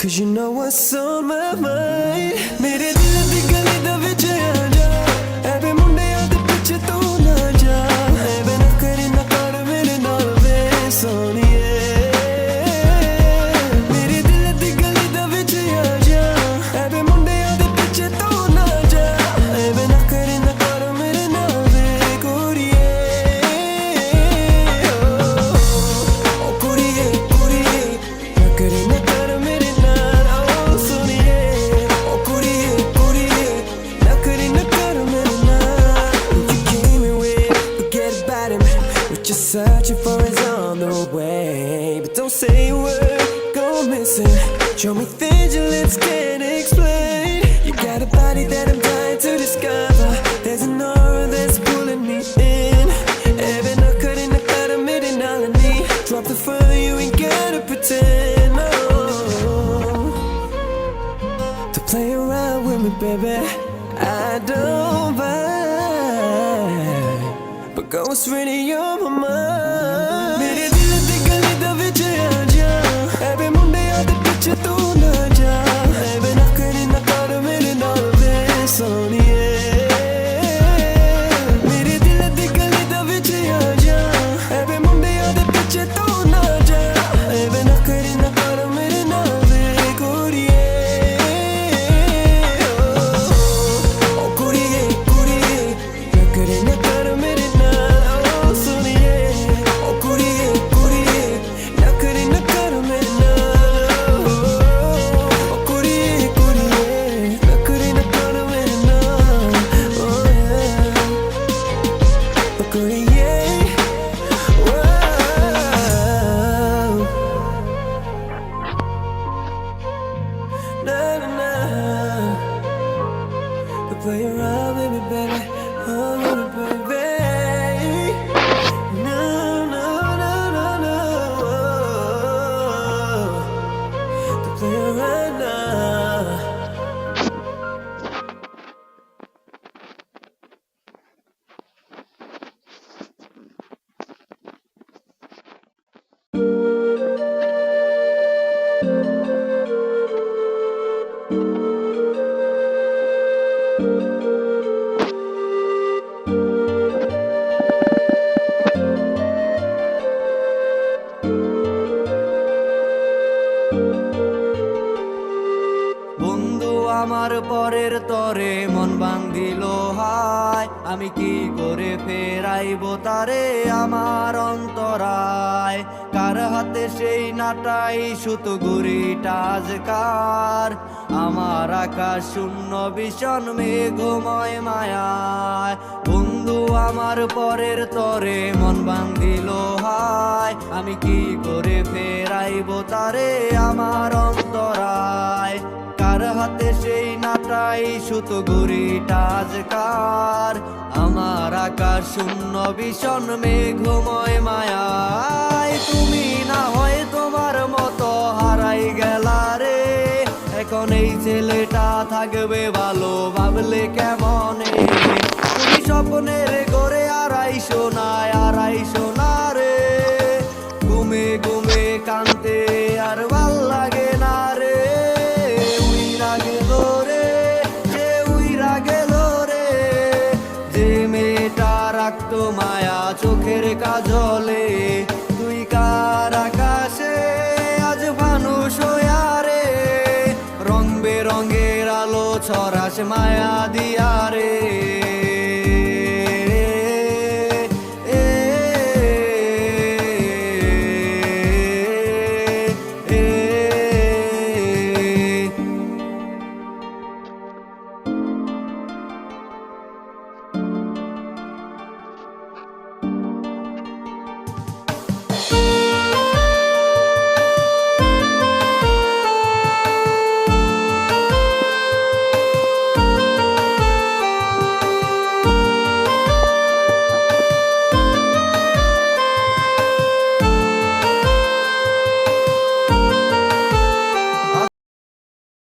'cause you know what's on my mind. मेरे दिल दी गली दे विच आ जा, ऐवे मुंडियां दे पिछे तू ना जा, ऐवे ना करी ना कर मेरे नाल वे सोनिए। मेरे दिल दी गली दे विच आ जा, ऐवे मुंडियां दे पिछे तू ना जा, ऐवे ना करी ना कर मेरे नाल वे कुड़िए। ओ कुड़िए कुड़िए ना करी ना कर मेरे नाल ओ सोनिए। ओ कुड़िए कुड़िए ना करी ना कर मेरे नाल। You came in with, forget about him. What you're searching for is on the way, but don't say a word, go missing. Show me things your lips can't explain. You got a body that I'm dying to discover. There's an aura that's pulling me in. Every knock cutting the cut of mid and all I need. Drop the phone, you ain't gotta pretend, no. To play around with me, baby, I don't mind. But go what's really on my mind. मेरे दिल दी गली दे विच आ जा, ऐवे मुंडियां दे पिछे तू ना जा, ऐवे ना करी ना कर मेरे नाल वे सोनिए। मेरे दिल दी गली दे विच आ जा, ऐवे मुंडियां दे पिछे तू ना जा, ऐवे ना करी ना कर मेरे नाल वे कुड़िए। ओ कुड़िए कुड़िए ना करी ना कर मेरे नाल ओ सोनिए। ओ कुड़िए कुड़िए ना करी ना कर मेरे नाल। ओ कुड़िए कुड़िए ना करी ना कर मेरे नाल। ओ कुड़िए na na na. Play around with me, baby. Oh, with me, baby. No, no, no, no, no. To play around now. বন্ধু আমার পরের তরে মন বান্ধিল হায়, আমি কি করে ফেরাইব তারে আমার অন্তরায়। কার হাতে সেই নাটাই সুতো গুড়িটা আজকার, আমার আকাশ শূন্য ভীষণ মেঘময় মায়ায়। বন্ধু আমার পরের তরে মন বান্ধিল হায়, আমি কি করে ফেরাইব তারে আমার অন্তরায়। কার হাতে সেই নাটাই সুতো গুড়িটা আজকার, আমার আকাশ শূন্য ভীষণ মেঘময় মায়ায়। তুমি না হয় তোমার মতো হারাই গেলা রে, এখন এই ছেলেটা থাকবে ভালো ভাবলে কেমনে। তুমি স্বপ্নের ঘরে আড়াইশো না আড়াইশো